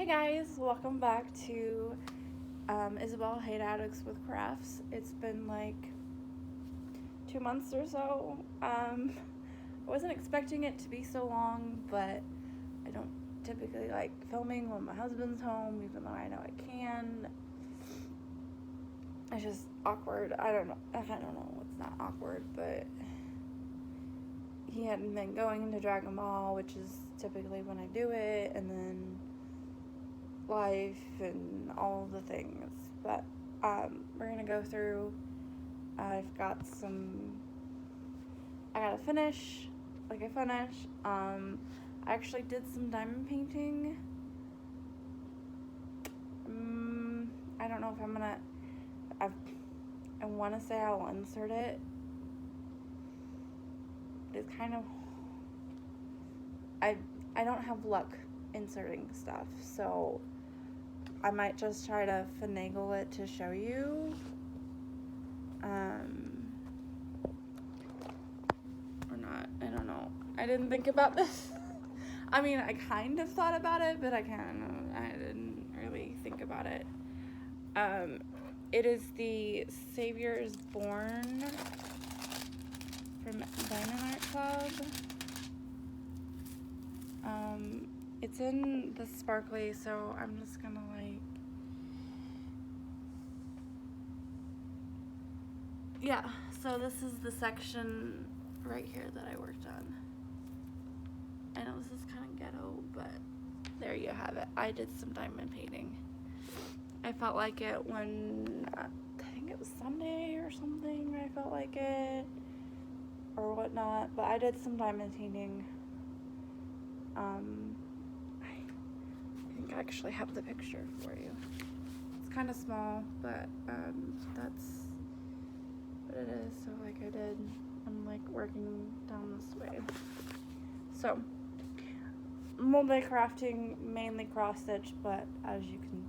Hey guys, welcome back to Isabel Hate Addicts with Crafts. It's been like 2 months or so. I wasn't expecting it to be so long, but I don't typically like filming when my husband's home, even though I know I can. It's just awkward. I don't know. It's not awkward, but he hadn't been going to Dragon Ball, which is typically when I do it, and then life and all the things. But we're gonna go through. I gotta finish. I actually did some diamond painting. I don't know if I'm gonna. I want to say I'll insert it. It's kind of. I don't have luck inserting stuff, so I might just try to finagle it to show you. Or not. I don't know. I didn't think about this. I mean, I kind of thought about it, but I didn't really think about it. It is the Savior is Born from Diamond Art Club. It's in the sparkly, so I'm just gonna so this is the section right here that I worked on. I know this is kind of ghetto, but there you have it. I did some diamond painting. I felt like it when, I think it was Sunday or something, I felt like it, or whatnot, but I did some diamond painting. I think I actually have the picture for you. It's kind of small, but that's what it is. So like I did, I'm like working down this way. So multi-crafting, mainly cross stitch, but as you can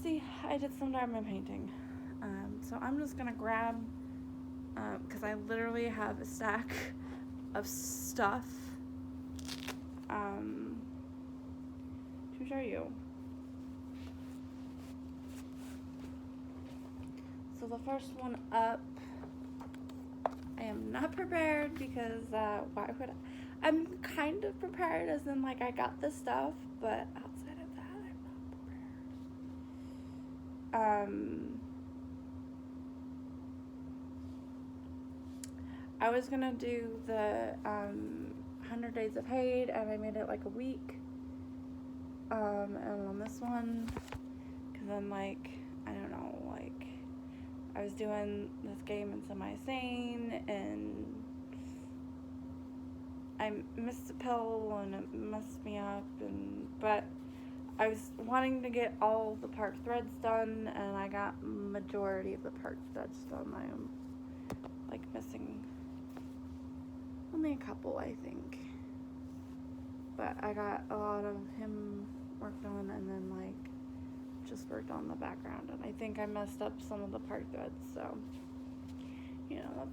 see, I did some diamond painting. So I'm just gonna grab, because I literally have a stack of stuff to show you. So the first one up, I am not prepared because why would I'm kind of prepared, as in like I got the stuff, but outside of that I'm not prepared. I was gonna do the 100 Days of Hate, and I made it like a week. And on this one, because then like, I don't know, like I was doing this game in Semi-Sane, and I missed a pill and it messed me up, but I was wanting to get all the park threads done, and I got majority of the park threads done. I am like missing only a couple, I think, but I got a lot of him worked on, and then like just worked on the background, and I think I messed up some of the park threads, so you know,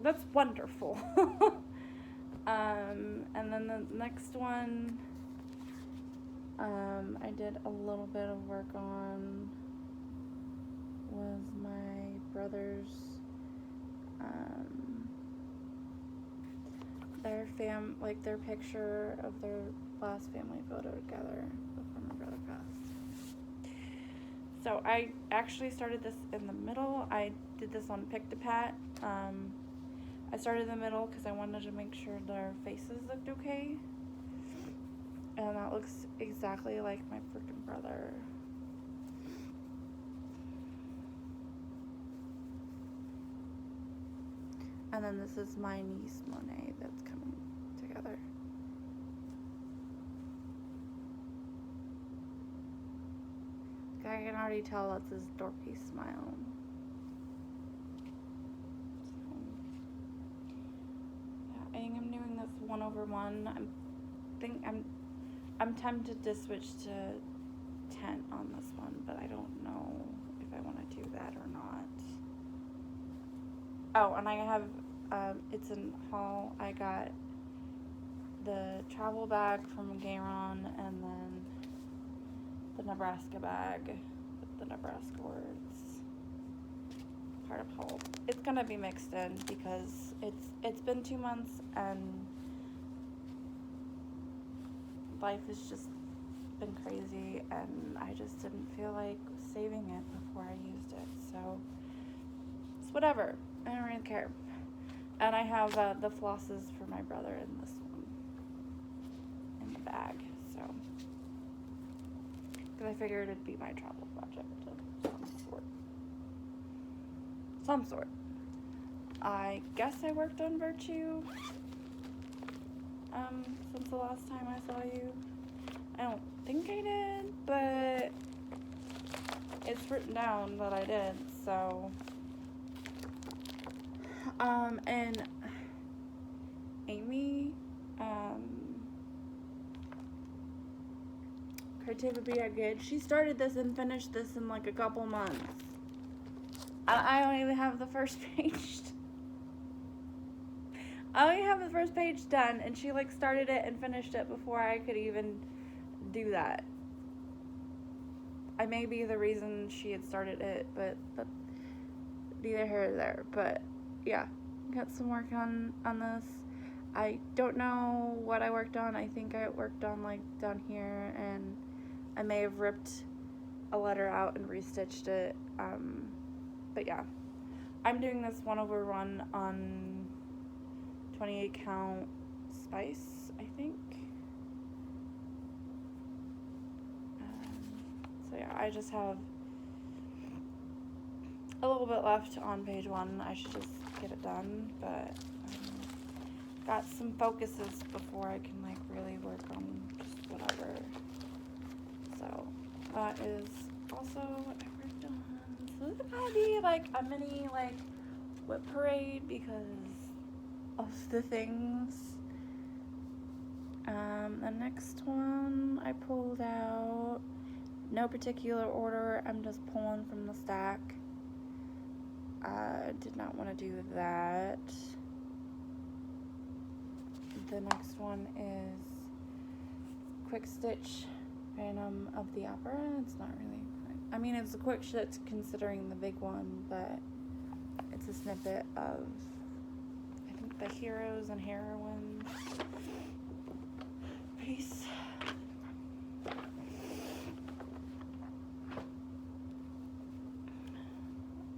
that's wonderful. And then the next one I did a little bit of work on was my brother's their picture of their last family photo together before my brother passed. So I actually started this in the middle. I did this on Pick to Pat. I started in the middle because I wanted to make sure their faces looked okay. And that looks exactly like my freaking brother. And then this is my niece Monet that's coming together. I can already tell that's his dorky smile. So, yeah, I think I'm doing this 1/1. I'm tempted to switch to tent on this one, but I don't know if I want to do that or not. Oh, and I have, it's in haul. I got the travel bag from Gayron, and then Nebraska bag with the Nebraska words. Heart of Hope. It's gonna be mixed in because it's been 2 months and life has just been crazy, and I just didn't feel like saving it before I used it. So it's whatever. I don't really care. And I have the flosses for my brother in this one in the bag. So because I figured it'd be my travel project of some sort. I guess I worked on Virtue since the last time I saw you. I don't think I did, but it's written down that I did, so and Amy, Creativity I Good, she started this and finished this in like a couple months. I don't even have the first page. I only have the first page done, and she like started it and finished it before I could even do that. I may be the reason she had started it, but neither here nor there. But yeah, got some work on this. I don't know what I worked on. I think I worked on like down here, and I may have ripped a letter out and restitched it. But yeah, I'm doing this 1/1 on 28 count spice, I think. So yeah, I just have a little bit left on page 1. I should just get it done, but got some focuses before I can like really work on just whatever. So that is also what I worked on. So this is gonna be like a mini like whip parade because of the things. The next one I pulled out, no particular order, I'm just pulling from the stack. I did not want to do that. The next one is Quick Stitch Phantom of the Opera. It's not really, I mean it's a quick stitch considering the big one, but it's a snippet of I think the Heroes and Heroines piece.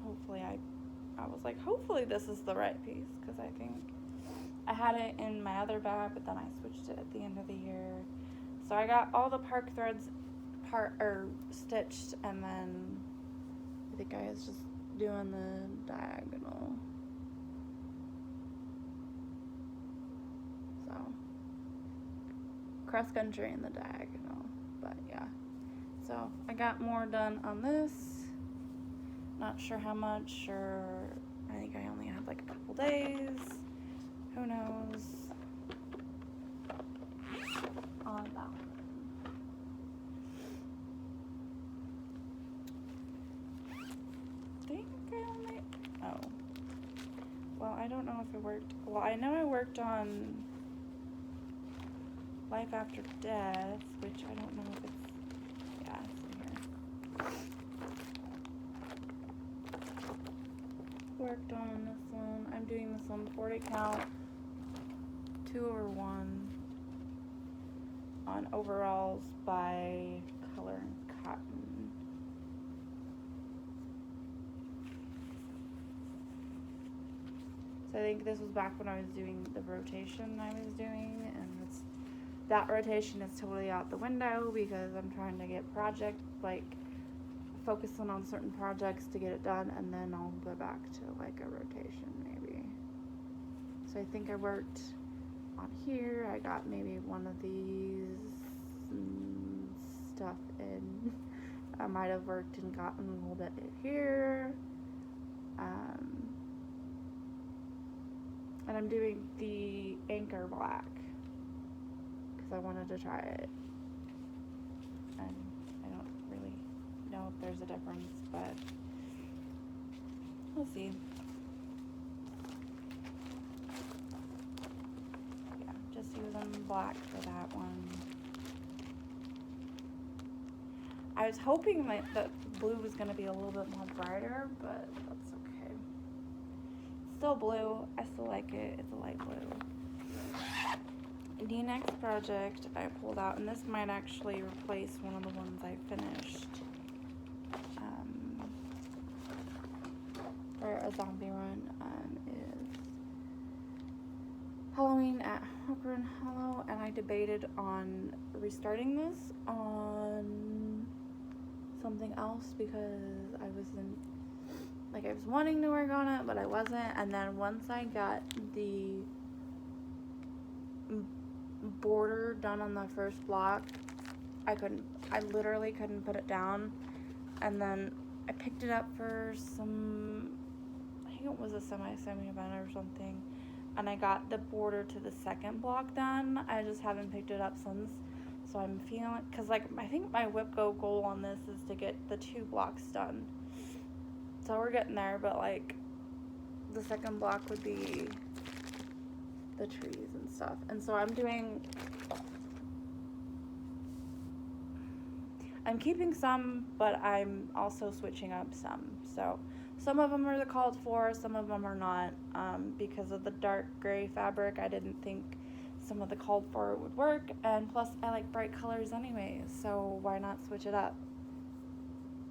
Hopefully I was like, hopefully this is the right piece, because I think I had it in my other bag, but then I switched it at the end of the year. So I got all the park threads stitched, and then I think I was just doing the diagonal. So cross country in the diagonal, but yeah. So I got more done on this. Not sure how much, or I think I only had like a couple days. Who knows? On that one. I think I only, oh. Well, I don't know if I worked, well, I know I worked on Life After Death, which I don't know if it's, yeah, it's in here. Worked on this one. I'm doing this one 40 count, 2/1 on overalls by Color and Cotton. So I think this was back when I was doing the rotation I was doing, and that rotation is totally out the window because I'm trying to get focusing on certain projects to get it done, and then I'll go back to like a rotation maybe. So I think I worked on here. I got maybe one of these stuff in. I might have worked and gotten a little bit here. And I'm doing the Anchor Black because I wanted to try it. And I don't really know if there's a difference, but we'll see. Yeah, just using black for that one. I was hoping like that blue was going to be a little bit more brighter, but that's okay. Still blue. I still like it. It's a light blue. The next project I pulled out, and this might actually replace one of the ones I finished for a zombie run, is Halloween at Hawkrun Hollow, and I debated on restarting this on something else because I was wanting to work on it, but I wasn't. And then once I got the border done on the first block, I literally couldn't put it down. And then I picked it up for some, I think it was a semi event or something, and I got the border to the second block done. I just haven't picked it up since. So I'm feeling, because like I think my whip goal on this is to get the 2 blocks done. So we're getting there, but like the second block would be the trees and stuff. And so I'm keeping some, but I'm also switching up some. So some of them are the called for, some of them are not. Because of the dark gray fabric, I didn't think some of the called for would work, and plus I like bright colors anyway, so why not switch it up?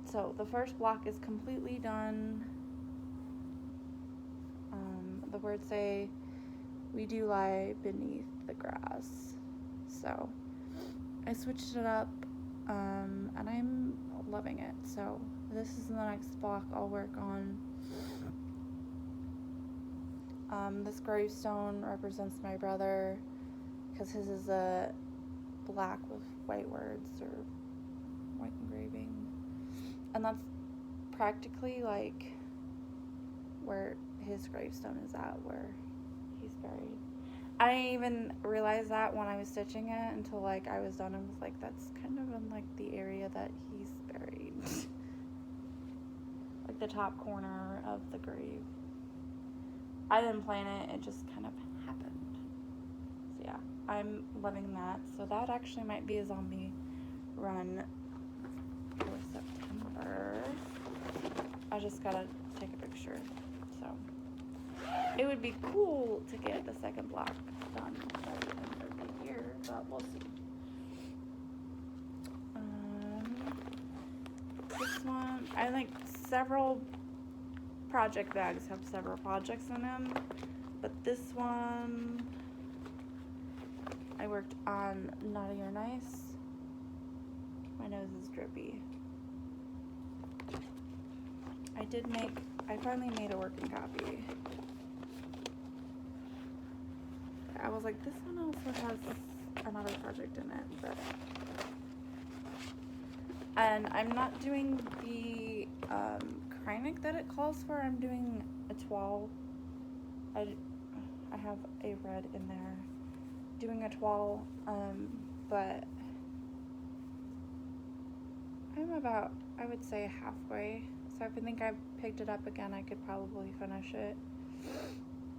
So the first block is completely done. The words say, "We do lie beneath the grass." So I switched it up, and I'm loving it. So this is the next block I'll work on. This gravestone represents my brother, because his is a black with white words or white engraving, and that's practically like where his gravestone is at, where he's buried. I didn't even realize that when I was stitching it until like I was done and was like, that's kind of in like the area that he's buried. Like the top corner of the grave. I didn't plan it, it just kind of happened. So yeah, I'm loving that. So that actually might be a zombie run for September. I just gotta take a picture. So it would be cool to get the second block done by the end of the year, but we'll see. This one, I like several project bags have several projects in them, but this one I worked on Naughty or Nice. My nose is drippy. I finally made a working copy. I was like, this one also has another project in it, but and I'm not doing the Kreinik that it calls for. I'm doing a toile. I have a red in there. Doing a toile, but I'm about, I would say, halfway. So if I think I picked it up again, I could probably finish it.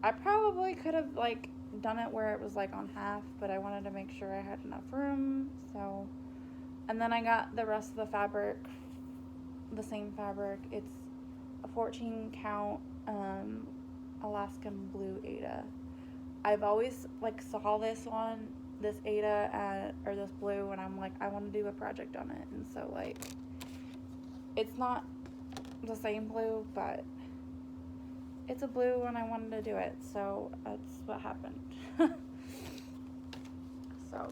I probably could have like done it where it was like on half, but I wanted to make sure I had enough room. So, and then I got the rest of the fabric, the same fabric. It's a 14 count Alaskan blue Aida. I've always like saw this Aida or this blue, and I'm like, I want to do a project on it. And so like, it's not the same blue, but it's a blue and I wanted to do it, so that's what happened. So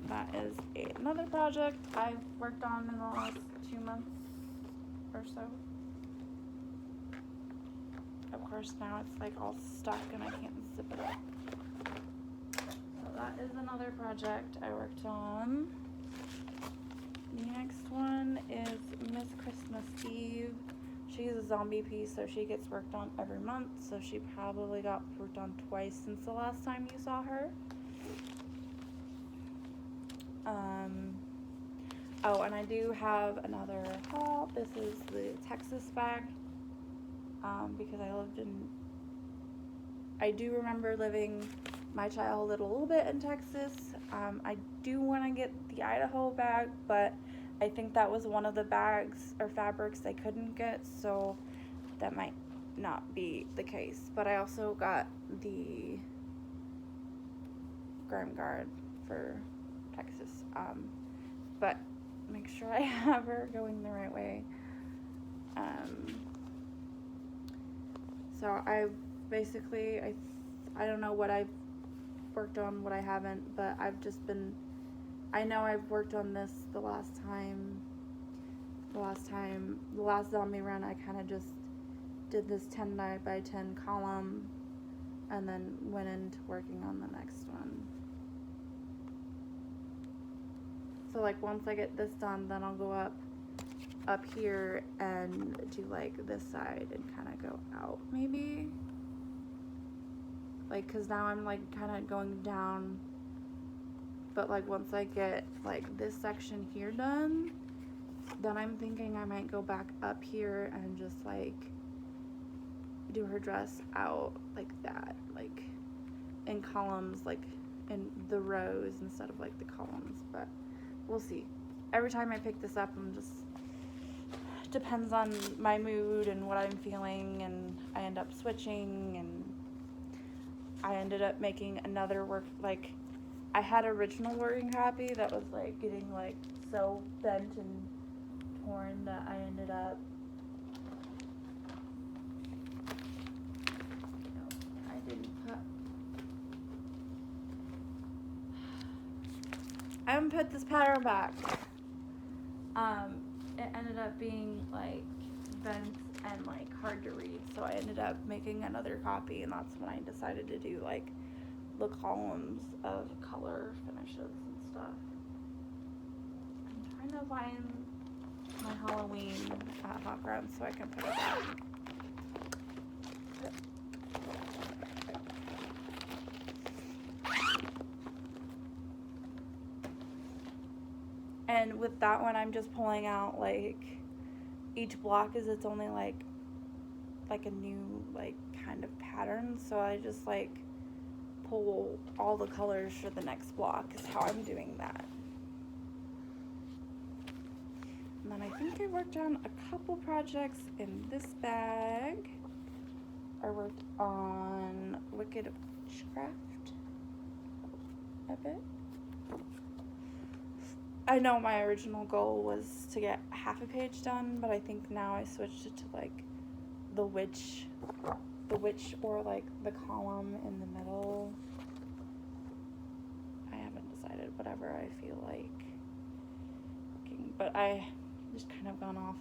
that is another project I've worked on in the last 2 months or so. Of course now it's like all stuck and I can't zip it up. So that is another project I worked on. The next one is Miss Christmas Eve. She's a zombie piece, so she gets worked on every month, so she probably got worked on twice since the last time you saw her. Oh, and I do have another haul. This is the Texas bag, because I do remember living my childhood a little bit in Texas, I do want to get the Idaho bag, but I think that was one of the bags or fabrics I couldn't get, so that might not be the case. But I also got the Grime Guard for Texas. But make sure I have her going the right way. So I've basically, I don't know what I've worked on, what I haven't, but I've just been, I know I've worked on this the last zombie run, I kind of just did this 10 by 10 column and then went into working on the next one. So like once I get this done, then I'll go up here and do like this side and kind of go out maybe. Like, cause now I'm like kind of going down, but like once I get like this section here done, then I'm thinking I might go back up here and just like do her dress out like that, like in columns, like in the rows instead of like the columns, but we'll see. Every time I pick this up, I'm just, depends on my mood and what I'm feeling, and I end up switching, and I ended up making another work, like I had original working copy that was like getting like so bent and torn that I ended up, I haven't put this pattern back. It ended up being like bent and like hard to read, so I ended up making another copy, and that's when I decided to do like the columns of color finishes and stuff. I'm trying to find my Halloween hot ground so I can put it back. And with that one, I'm just pulling out like each block is its only like a new like kind of pattern, so I just like pull all the colors for the next block is how I'm doing that. And then I think I worked on a couple projects in this bag. I worked on Witchcraft a bit. I know my original goal was to get half a page done, but I think now I switched it to like the witch or like the column in the middle. I haven't decided, whatever I feel like working, but I just kind of gone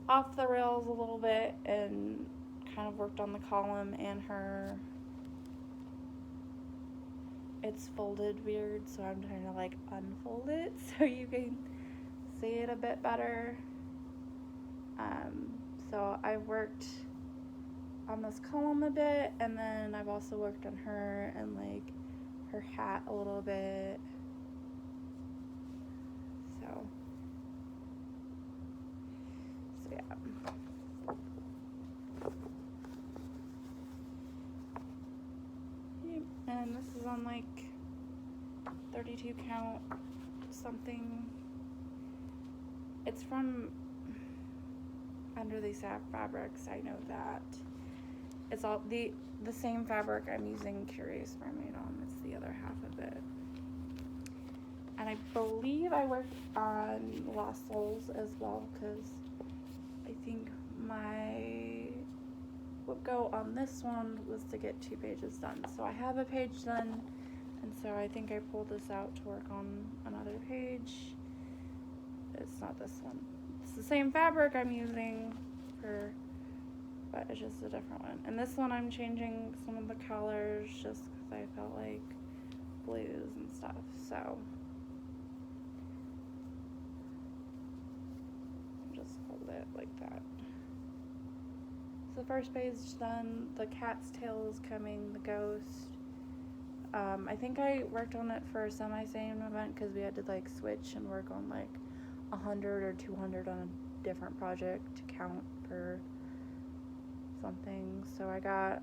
off the rails a little bit and kind of worked on the column and her. It's folded weird, so I'm trying to like unfold it so you can see it a bit better. So I worked on this column a bit, and then I've also worked on her and like her hat a little bit. So yeah. And this is on like 32 count something. It's from Under These Fabrics, I know that. It's all the same fabric I'm using Curious Mermaid on. It's the other half of it. And I believe I worked on Lost Souls as well, because I think my what go on this one was to get 2 pages done. So I have a page done, and so I think I pulled this out to work on another page. It's not this one. It's the same fabric I'm using for, but it's just a different one. And this one I'm changing some of the colors just because I felt like blues and stuff. So just hold it like that. So the first page is done. The cat's tail is coming, the ghost. I think I worked on it for a semi-same event because we had to like switch and work on like 100 or 200 on a different project to count for something. So I got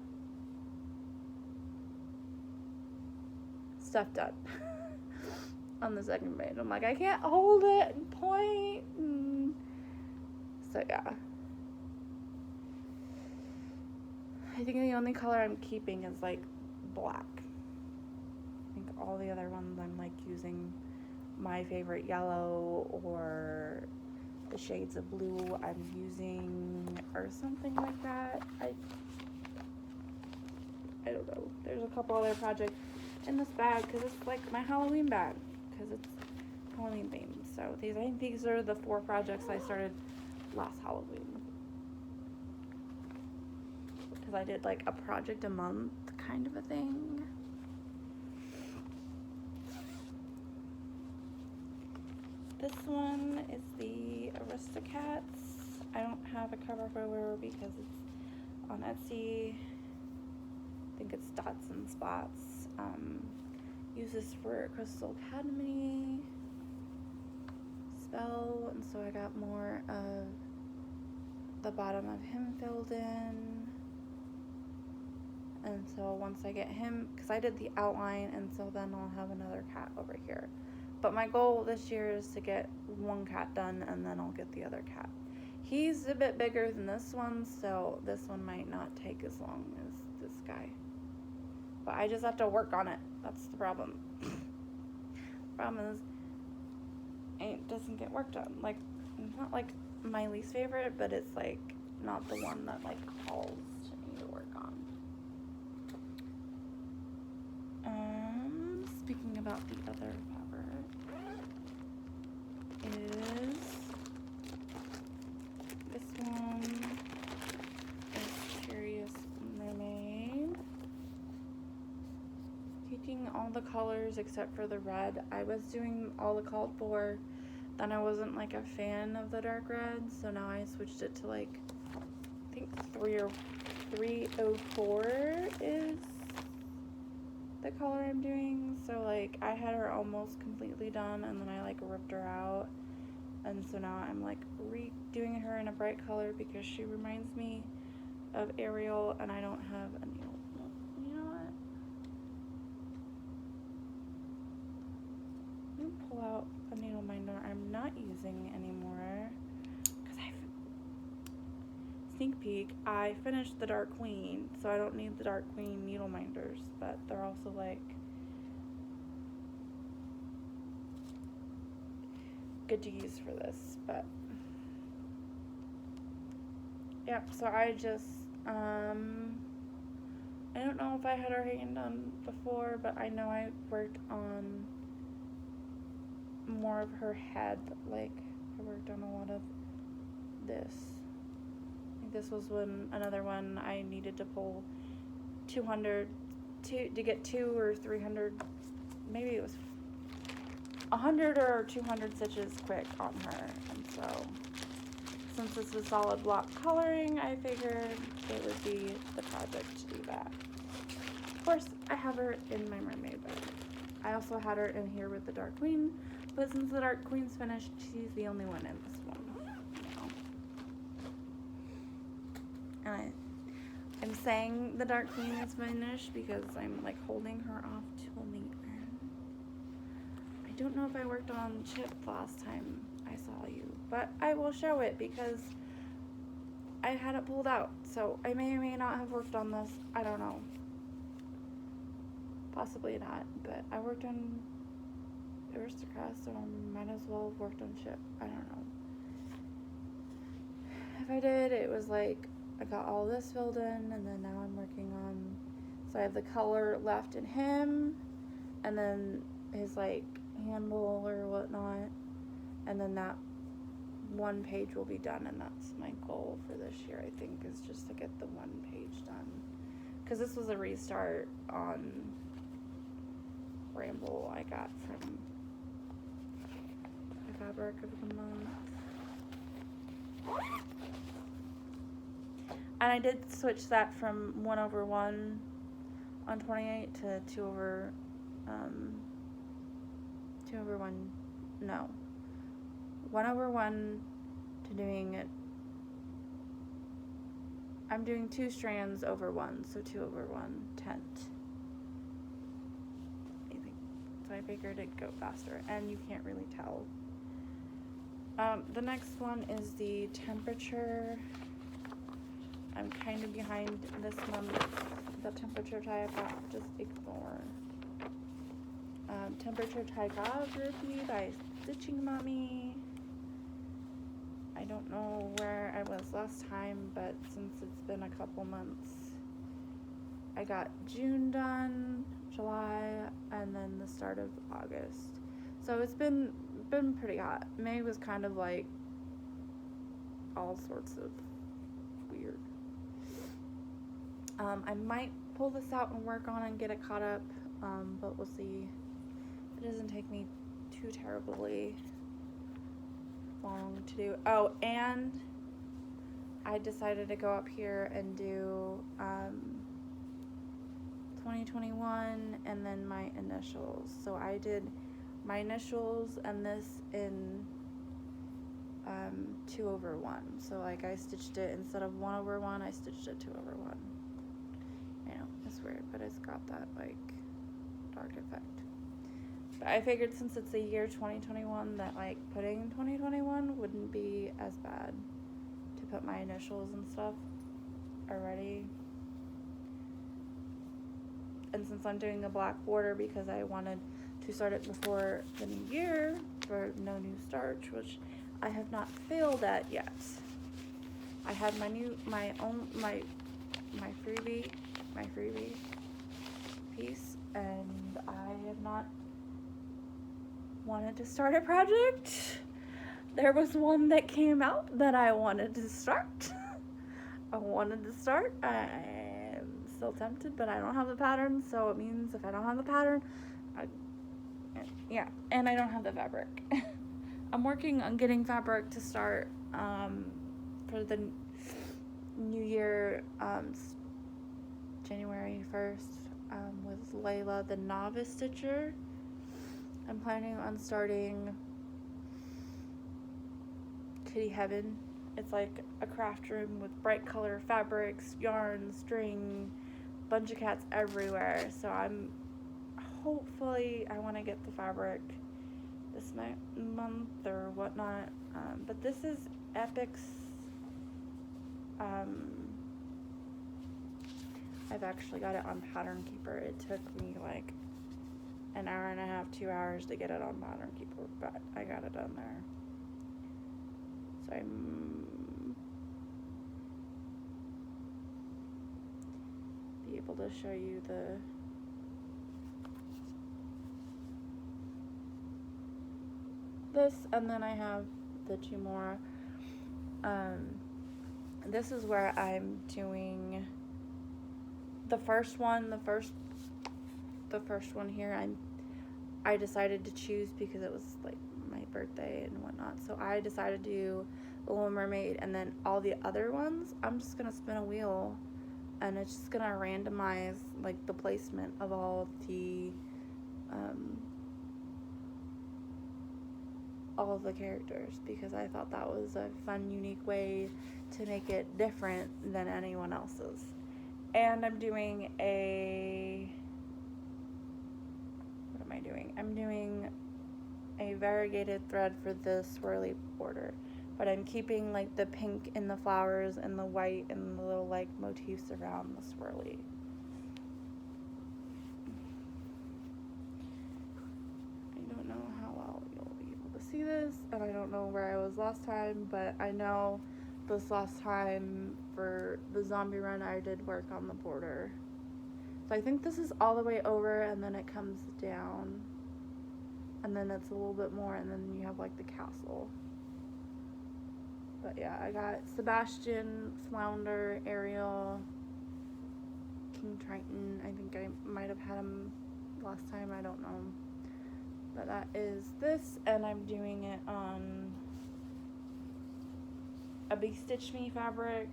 stuff done. on the second page. I'm like, I can't hold it and point. And so yeah. I think the only color I'm keeping is like black. I think all the other ones I'm like using my favorite yellow or the shades of blue I'm using or something like that. I don't know. There's a couple other projects in this bag because it's like my Halloween bag because it's Halloween themed. So I think these are the 4 projects I started last Halloween. Because I did like a project a month kind of a thing. This one is the Aristocats. I don't have a cover photo because it's on Etsy. I think it's Dots and Spots. Use this for Crystal Academy spell, and so I got more of the bottom of him filled in. And so once I get him, because I did the outline, and so then I'll have another cat over here. But my goal this year is to get one cat done, and then I'll get the other cat. He's a bit bigger than this one, so this one might not take as long as this guy. But I just have to work on it. That's the problem. Problem is, it doesn't get worked on. Like, it's not like my least favorite, but it's like not the one that like calls to me to work on. Speaking about the other fabric, is this one is Curious Mermaid. Taking all the colors except for the red. I was doing all the called for, then I wasn't like a fan of the dark red, so now I switched it to like, I think 304 is the color I'm doing. So like I had her almost completely done, and then I like ripped her out, and so now I'm like redoing her in a bright color because she reminds me of Ariel, and I don't have a needle. You know what? I'm gonna pull out a needle minder I'm not using anymore because sneak peek, I finished the Dark Queen, so I don't need the Dark Queen needle minders, but they're also like good to use for this. But yeah, so I just I don't know if I had her hand done before, but I know I worked on more of her head. Like I worked on a lot of this. I think this was another one I needed to pull 200 to get 2 or 300, maybe it was 100 or 200 stitches quick on her. And so since this is solid block coloring, I figured it would be the project to do that. Of course, I have her in my Mermaid bag. I also had her in here with the Dark Queen, but since the Dark Queen's finished, she's the only one in this one. And I'm saying the Dark Queen is finished because I'm like holding her off till the end. I don't know if I worked on Chip last time I saw you, but I will show it because I had it pulled out. So I may or may not have worked on this. I don't know. Possibly not, but I worked on Aristocats, so I might as well have worked on Chip. I don't know. If I did, it was like I got all this filled in, and then now I'm working on, so I have the color left in him, and then his like handle or whatnot, and then that one page will be done, and that's my goal for this year, I think, is just to get the one page done, because this was a restart on Ramble I got from the fabric of the month. And I did switch that from 1/1 on 28 to 2/1, no. 1/1 to doing it. I'm doing 2 strands over 1, so 2/1 tent. So I figured it'd go faster, and you can't really tell. The next one is the temperature. I'm kind of behind this month. The temperature typography, just ignore. Temperature typography by Stitching Mommy. I don't know where I was last time, but since it's been a couple months, I got June done, July, and then the start of August. So it's been pretty hot. May was kind of like all sorts of weird. I might pull this out and work on it and get it caught up, but we'll see. It doesn't take me too terribly long to do. Oh, and I decided to go up here and do 2021 and then my initials. So I did my initials and this in 2/1. So like I stitched it instead of 1/1, I stitched it 2/1. I know, it's weird, but it's got that like dark effect. But I figured since it's the year 2021 that like putting 2021 wouldn't be as bad to put my initials and stuff already. And since I'm doing a black border because I wanted to start it before the new year for no new starch, which I have not failed at yet. I had my freebie piece, and I have not wanted to start a project. There was one that came out that I wanted to start. I am still tempted, but I don't have the pattern, so it means if I don't have the pattern, and I don't have the fabric. I'm working on getting fabric to start for the new year, January 1st, with Layla, the novice stitcher. I'm planning on starting Kitty Heaven. It's like a craft room with bright color fabrics, yarn, string, bunch of cats everywhere. So hopefully I want to get the fabric this month or whatnot. But this is Epic's. I've actually got it on Pattern Keeper. It took me like an hour and a half, 2 hours to get it on Pattern Keeper, but I got it on there. So I'm be able to show you this, and then I have the two more. This is where I'm doing the first one. The first one here, I decided to choose because it was like my birthday and whatnot. So I decided to do the Little Mermaid, and then all the other ones, I'm just gonna spin a wheel, and it's just gonna randomize like the placement of all of the characters, because I thought that was a fun, unique way to make it different than anyone else's. And I'm doing I'm doing a variegated thread for the swirly border, but I'm keeping like the pink in the flowers and the white and the little like motifs around the swirly. I don't know how well you'll be able to see this, and I don't know where I was last time, but I know this last time for the zombie run I did work on the border. So I think this is all the way over, and then it comes down, and then it's a little bit more, and then you have like the castle. But yeah, I got Sebastian, Flounder, Ariel, King Triton. I think I might have had him last time, I don't know. But that is this, and I'm doing it on a Big Stitch Me fabric.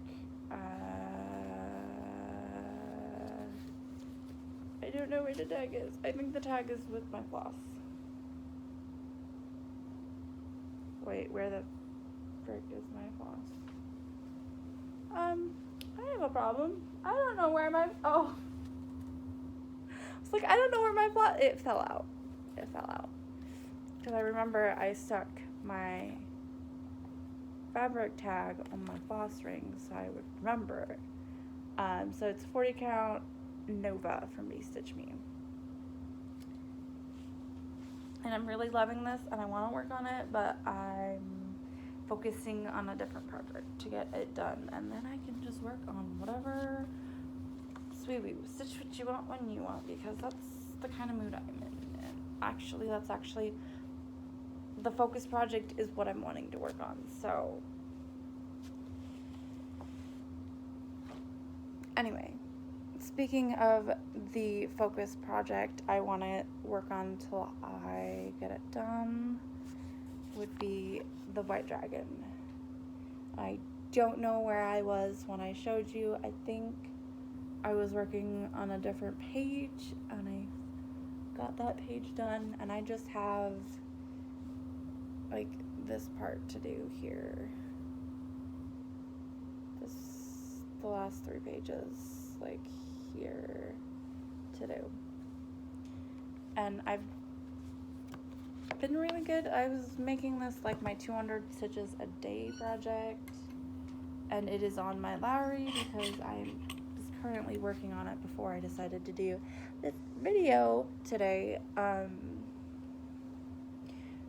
I don't know where the tag is. I think the tag is with my floss. Wait, where the frick is my floss? I have a problem. I don't know where my, it's like, I don't know where my floss, it fell out. it fell out. Because I remember I stuck my fabric tag on my floss ring so I would remember. So it's 40 count Nova from Be Stitch Me. And I'm really loving this and I want to work on it, but I'm focusing on a different project to get it done. And then I can just work on whatever stitch what you want when you want, because that's the kind of mood I'm in. And actually, that's actually the focus project is what I'm wanting to work on. So anyway, speaking of the focus project I want to work on till I get it done would be the White Dragon. I don't know where I was when I showed you. I think I was working on a different page and I got that page done, and I just have like this part to do here. The last 3 pages like here to do. And I've been really good. I was making this like my 200 stitches a day project, and it is on my Lowry because I was currently working on it before I decided to do this video today.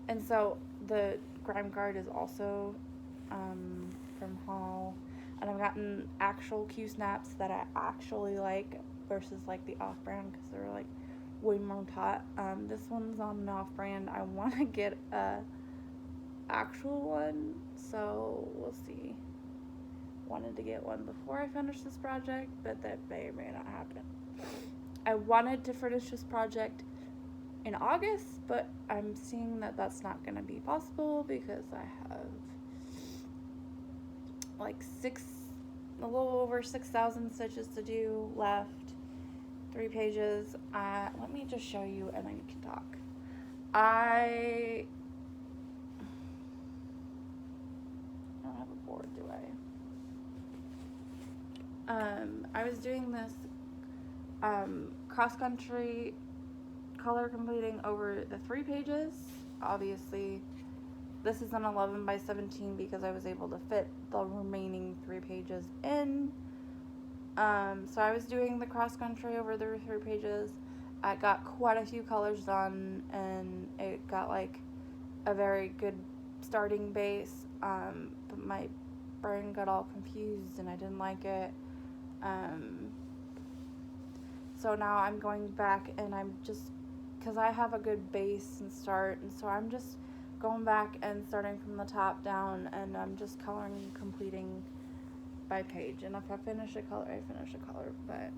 And so the grime guard is also from Haul, and I've gotten actual Q snaps that I actually like versus like the off-brand because they're like way more taut. This one's on an off-brand. I want to get a actual one, so we'll see. Wanted to get one before I finish this project, but that may or may not happen. I wanted to finish this project in August, but I'm seeing that that's not going to be possible because I have like a little over 6,000 stitches to do left. 3 pages. Let me just show you and then you can talk. I don't have a board, do I? I was doing this cross-country color completing over the 3 pages. Obviously, this is an 11 by 17 because I was able to fit the remaining 3 pages in. So I was doing the cross-country over the 3 pages. I got quite a few colors done, and it got like a very good starting base, but my brain got all confused and I didn't like it. So now I'm going back and I'm just, because I have a good base and start, and so I'm just going back and starting from the top down, and I'm just coloring and completing by page. And if I finish a color, I finish a color. But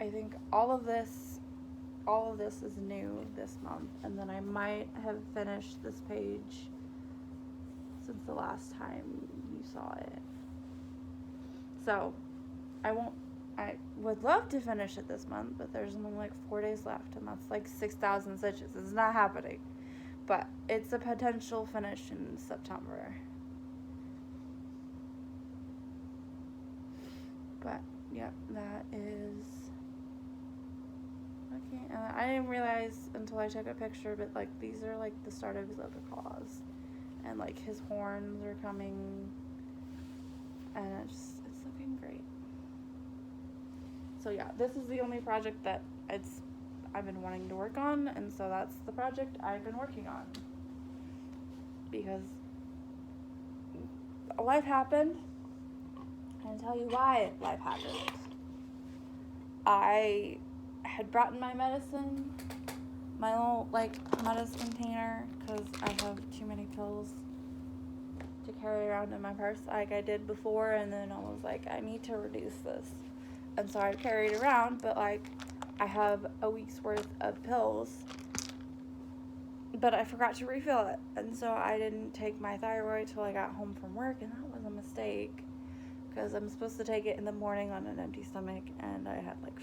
I think all of this is new this month, and then I might have finished this page since the last time you saw it. So I would love to finish it this month, but there's only like 4 days left, and that's like 6,000 stitches. It's not happening, but it's a potential finish in September. But yep, that is okay. I didn't realize until I took a picture, but like these are like the start of his other claws, and like his horns are coming, and it's looking great. So yeah, this is the only project that I've been wanting to work on, and so that's the project I've been working on. Because life happened, and I'll tell you why life happened. I had brought in my medicine, my little like medicine container, because I have too many pills to carry around in my purse like I did before, and then I was like, I need to reduce this. And so I carried it around, but like I have a week's worth of pills, but I forgot to refill it. And so I didn't take my thyroid till I got home from work, and that was a mistake because I'm supposed to take it in the morning on an empty stomach, and I had like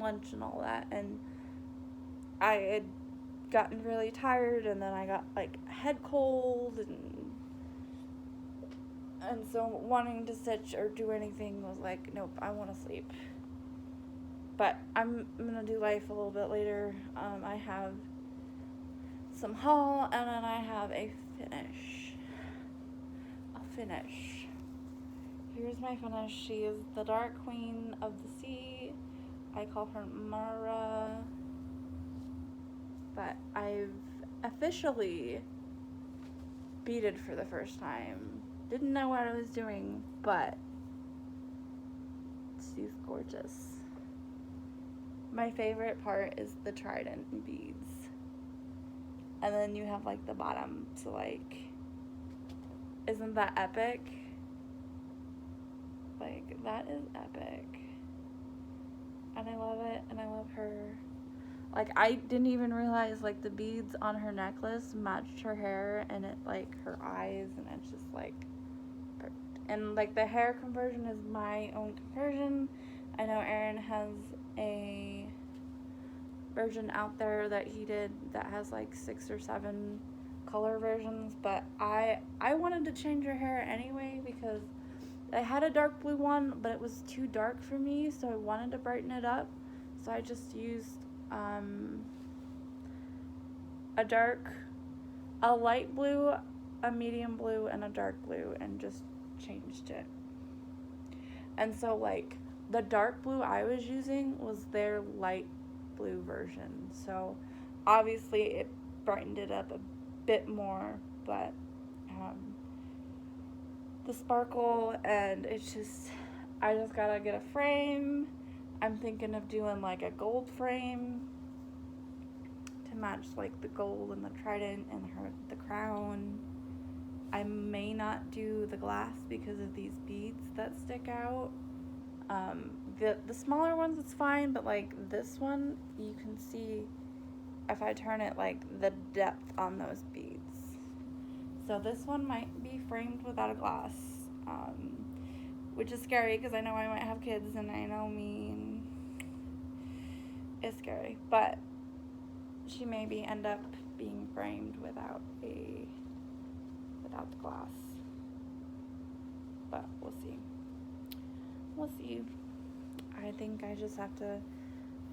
lunch and all that, and I had gotten really tired, and then I got like a head cold, and so wanting to stitch or do anything was like, nope, I want to sleep. but I'm gonna do life a little bit later. I have some haul, and then I have a finish. Here's my finish. She is the Dark Queen of the Sea. I call her Mara. But I've officially beaded for the first time. Didn't know what I was doing, but she's gorgeous. My favorite part is the trident beads. And then you have like the bottom, so like, isn't that epic? Like, that is epic. And I love it, and I love her. Like, I didn't even realize, like, the beads on her necklace matched her hair, and it, like, her eyes, and it's just, like, perfect. And, like, the hair conversion is my own conversion. I know Aaron has a version out there that he did that has, like, 6 or 7 color versions, but I wanted to change her hair anyway because I had a dark blue one, but it was too dark for me, so I wanted to brighten it up. So I just used a light blue, a medium blue, and a dark blue, and just changed it. And so, like, the dark blue I was using was their light blue version. So obviously it brightened it up a bit more, but the sparkle, and it's just, I just gotta get a frame. I'm thinking of doing like a gold frame to match like the gold and the trident and the crown. I may not do the glass because of these beads that stick out. The smaller ones it's fine, but like this one, you can see if I turn it, like the depth on those beads. So this one might be framed without a glass, which is scary because I know I might have kids, and I know me, and it's scary. But she maybe end up being framed without the glass. But we'll see. We'll see. I think I just have to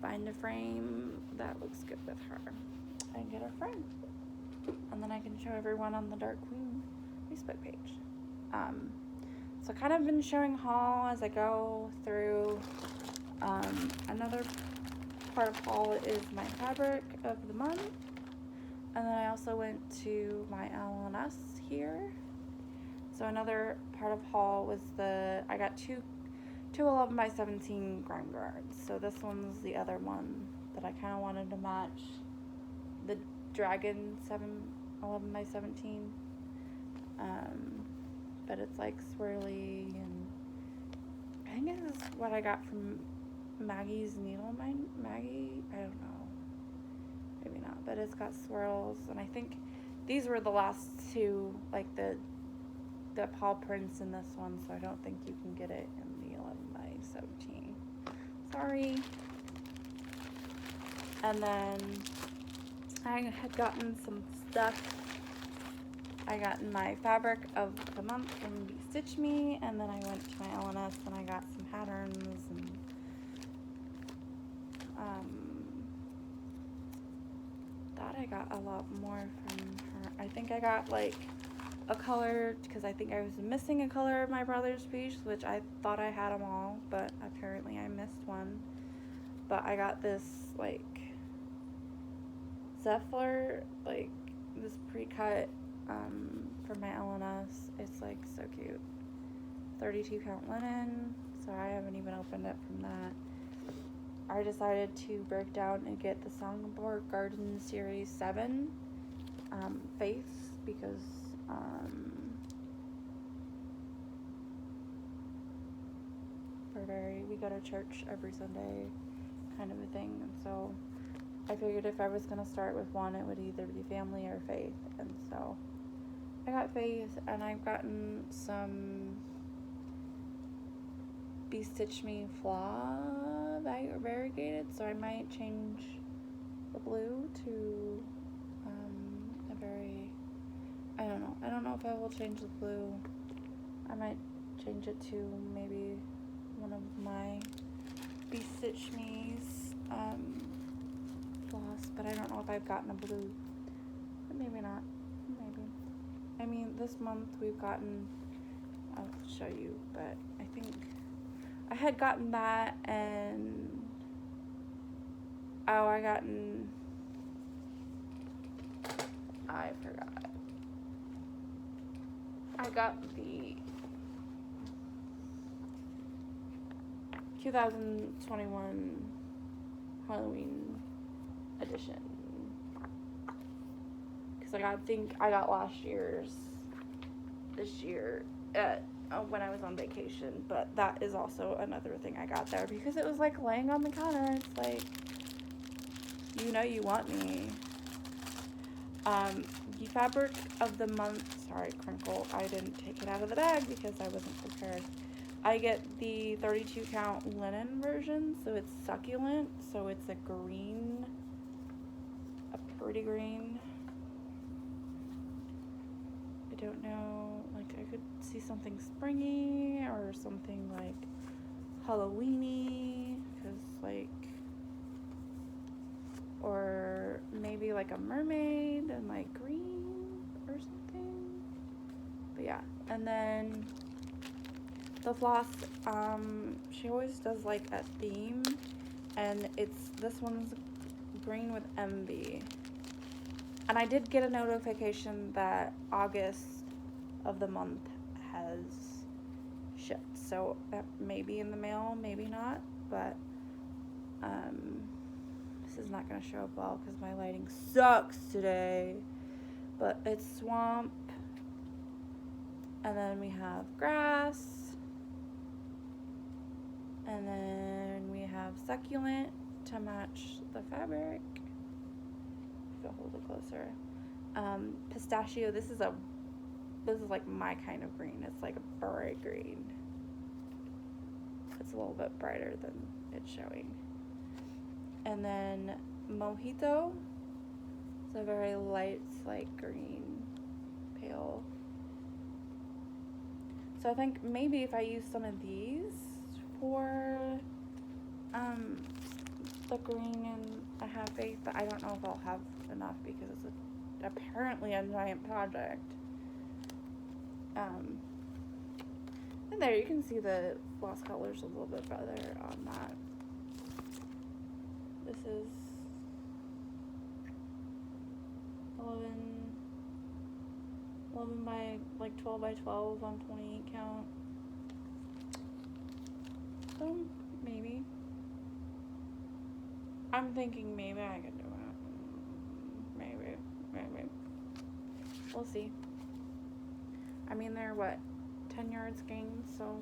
find a frame that looks good with her and get her framed. And then I can show everyone on the Dark Queen Facebook page. So I kind of been showing haul as I go through. Another part of haul is my fabric of the month. And then I also went to my L&S here. So another part of haul was I got two 11 by 17 grime guards. So this one's the other one that I kind of wanted to match the Dragon 11 by 17. But it's like swirly, and I think this is what I got from Maggie's Needle Mine. Maggie? I don't know. Maybe not. But it's got swirls, and I think these were the last two, like the paw prints in this one, so I don't think you can get it in the 11 by 17. Sorry. And then I had gotten some stuff. I got my fabric of the month from Stitch Me, and then I went to my L&S and I got some patterns, and thought I got a lot more from her. I think I got like a color, because I think I was missing a color of my brother's piece, which I thought I had them all, but apparently I missed one. But I got this like Zephyr, like this pre-cut for my L&S. It's like so cute. 32 count linen, so I haven't even opened it from that. I decided to break down and get the Songbird Garden Series 7 face, because we go to church every Sunday kind of a thing, and so I figured if I was going to start with one, it would either be family or faith, and so I got faith, and I've gotten some Be Stitch Me Flaw variegated, so I might change the blue to a very, I don't know if I will change the blue. I might change it to maybe one of my Stitch Me's floss, but I don't know if I've gotten a blue. But maybe not. Maybe. I mean, this month we've gotten, I'll show you, but I think I had gotten that, and I forgot. I got the 2021 Halloween edition, because I think I got last year's this year when I was on vacation, but that is also another thing I got there because it was like laying on the counter. It's like, you know you want me. The fabric of the month, sorry, crinkle, I didn't take it out of the bag because I wasn't prepared. I get the 32 count linen version, so it's succulent, so it's a green, a pretty green. I don't know, like I could see something springy or something like Halloweeny, because like, or maybe like a mermaid and like green or something. But yeah, and then the floss, she always does like a theme, and this one's green with envy. And I did get a notification that August of the month has shipped, so that may be in the mail, maybe not, but this is not going to show up well because my lighting sucks today. But it's swamp, and then we have grass, and then we have succulent to match the fabric. If I hold it closer, pistachio. This is like my kind of green. It's like a bright green. It's a little bit brighter than it's showing. And then mojito. It's a very light, like green, pale. So I think maybe if I use some of these for the green, and I have faith, but I don't know if I'll have enough because it's apparently a giant project. And there you can see the floss colors a little bit better on that. This is 11 by like 12 by 12 on 28 count. So maybe. I'm thinking maybe I can do it. Maybe. We'll see. I mean, they're what, 10 yards gained, so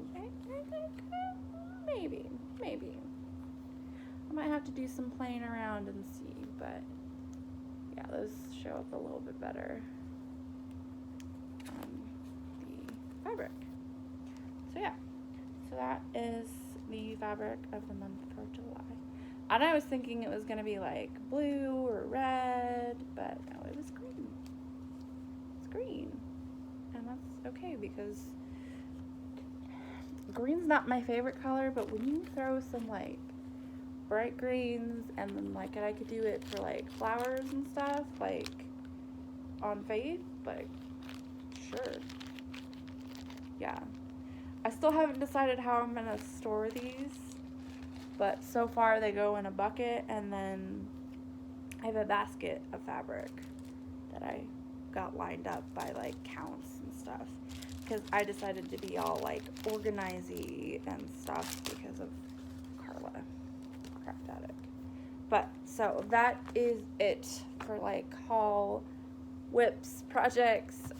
maybe. I might have to do some playing around and see, but yeah, those show up a little bit better on the fabric. So yeah, so that is the fabric of the month for July. And I was thinking it was going to be like blue or red, but no, it was green. It's green. And that's okay because green's not my favorite color, but when you throw some like bright greens and then like, and I could do it for like flowers and stuff, like on faith, like sure. Yeah. I still haven't decided how I'm going to store these, but so far they go in a bucket, and then I have a basket of fabric that I got lined up by like counts and stuff, because I decided to be all like organizey and stuff because of Carla, Craft Addict. But so that is it for like haul, whips, projects,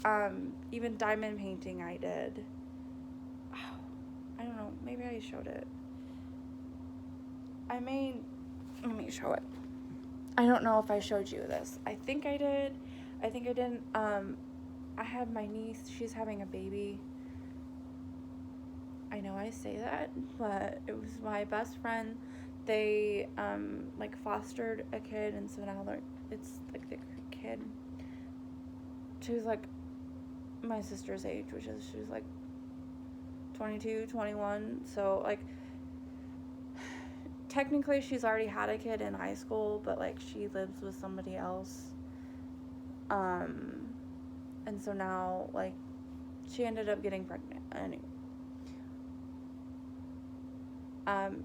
even diamond painting I did. I don't know, maybe I showed it. Let me show it. I don't know if I showed you this. I think I did. I think I didn't. I had my niece, she's having a baby. I know I say that, but it was my best friend. They, like fostered a kid, and so now it's like the kid. She was like my sister's age, she was like 22, 21, so like technically she's already had a kid in high school, but like she lives with somebody else. And so now like she ended up getting pregnant. Anyway.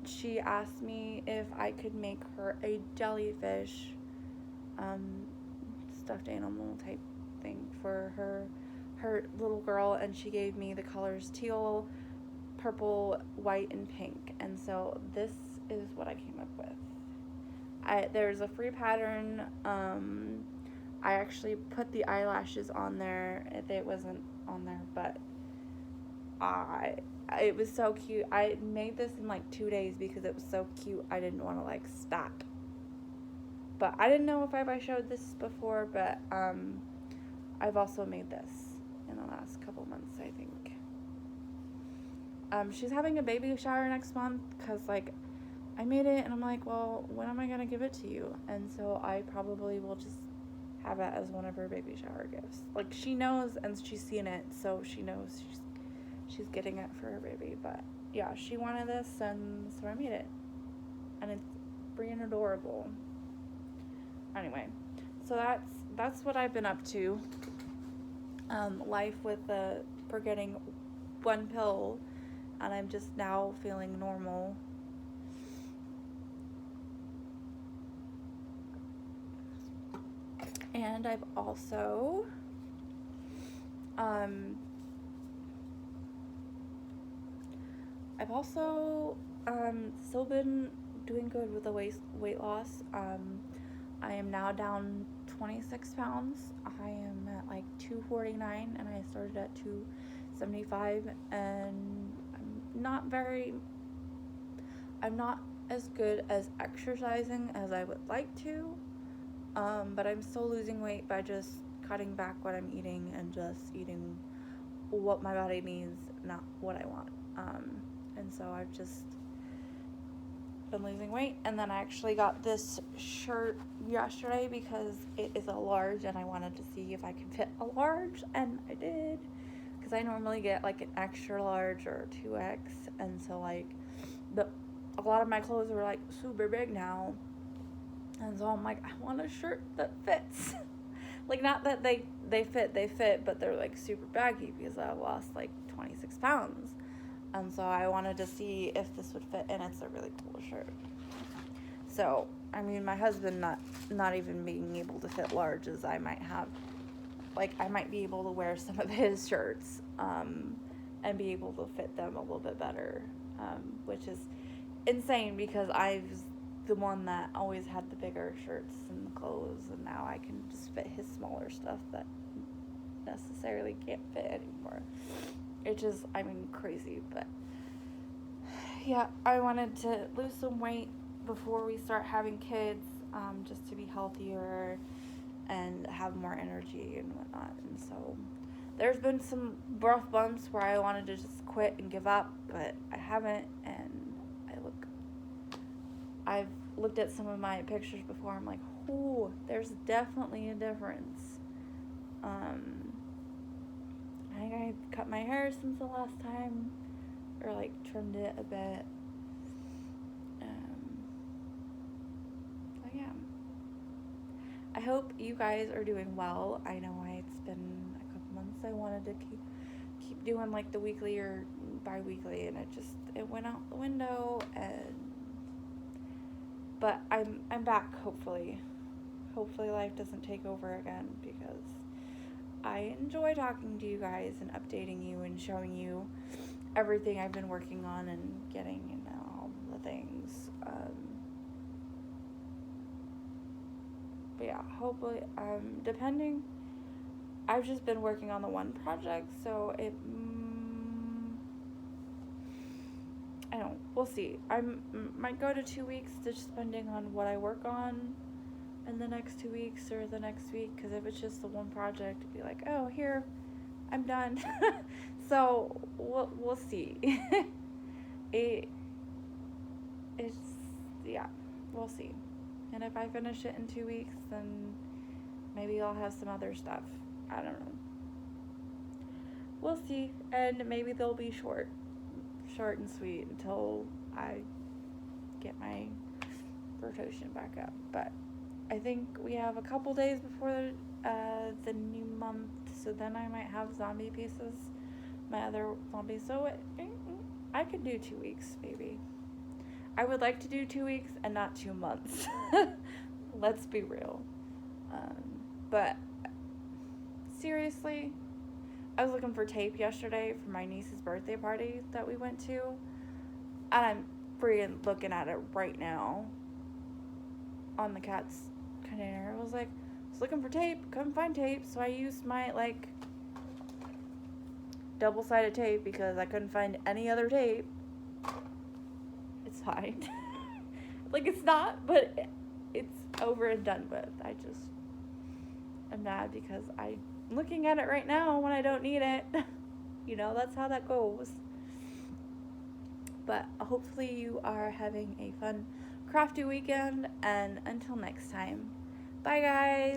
She asked me if I could make her a jellyfish, stuffed animal type thing for her little girl, and she gave me the colors teal, purple, white, and pink. And so this is what I came up with. There's a free pattern. I actually put the eyelashes on there. It wasn't on there, but it was so cute. I made this in like 2 days because it was so cute. I didn't want to like stop. But I didn't know if I showed this before, but I've also made this in the last couple months, I think. She's having a baby shower next month because like I made it and I'm like, well, when am I going to give it to you? And so I probably will just have it as one of her baby shower gifts. Like she knows and she's seen it, so she knows she's getting it for her baby. But yeah, she wanted this and so I made it. And it's freaking adorable. Anyway, so that's what I've been up to. Life with forgetting one pill, and I'm just now feeling normal. And I've also still been doing good with the weight loss. I am now down 26 pounds. I am at like 249 and I started at 275, and I'm not as good as exercising as I would like to, but I'm still losing weight by just cutting back what I'm eating and just eating what my body needs, not what I want. And so I've just been losing weight. And then I actually got this shirt yesterday because it is a large and I wanted to see if I could fit a large, and I did, because I normally get like an extra large or 2X, and so like a lot of my clothes are like super big now, and so I'm like, I want a shirt that fits. Like, not that they fit, but they're like super baggy because I lost like 26 pounds. And so I wanted to see if this would fit, and it's a really cool shirt. So, I mean, my husband not even being able to fit larges, I might be able to wear some of his shirts, and be able to fit them a little bit better, which is insane because I was the one that always had the bigger shirts and clothes, and now I can just fit his smaller stuff that necessarily can't fit anymore. It's just, I mean, crazy. But yeah, I wanted to lose some weight before we start having kids, just to be healthier and have more energy and whatnot. And so there's been some rough bumps where I wanted to just quit and give up, but I haven't. And I've looked at some of my pictures before. I'm like, oh, there's definitely a difference. I think I cut my hair since the last time, or like trimmed it a bit. But yeah, I hope you guys are doing well. I know it's been a couple months. I wanted to keep doing like the weekly or bi-weekly, and it went out the window. But I'm back, hopefully. Hopefully life doesn't take over again, because I enjoy talking to you guys and updating you and showing you everything I've been working on and getting and all the things. But yeah, hopefully, depending, I've just been working on the one project, so we'll see. Might go to 2 weeks, just depending on what I work on in the next 2 weeks or the next week, because if it's just the one project, it'd be like, oh, here, I'm done. So we'll see. We'll see. And if I finish it in 2 weeks, then maybe I'll have some other stuff. I don't know. We'll see. And maybe they'll be short and sweet until I get my rotation back up. But I think we have a couple days before the new month, so then I might have zombie pieces, my other zombies. So I could do 2 weeks, maybe. I would like to do 2 weeks and not 2 months. Let's be real. But seriously, I was looking for tape yesterday for my niece's birthday party that we went to, and I'm freaking looking at it right now on the cat's container. I was looking for tape, couldn't find tape, so I used my double-sided tape because I couldn't find any other tape. It's fine. It's not, but it's over and done with. I just am mad because I'm looking at it right now when I don't need it. That's how that goes. But hopefully you are having a fun crafty weekend, and until next time, bye guys.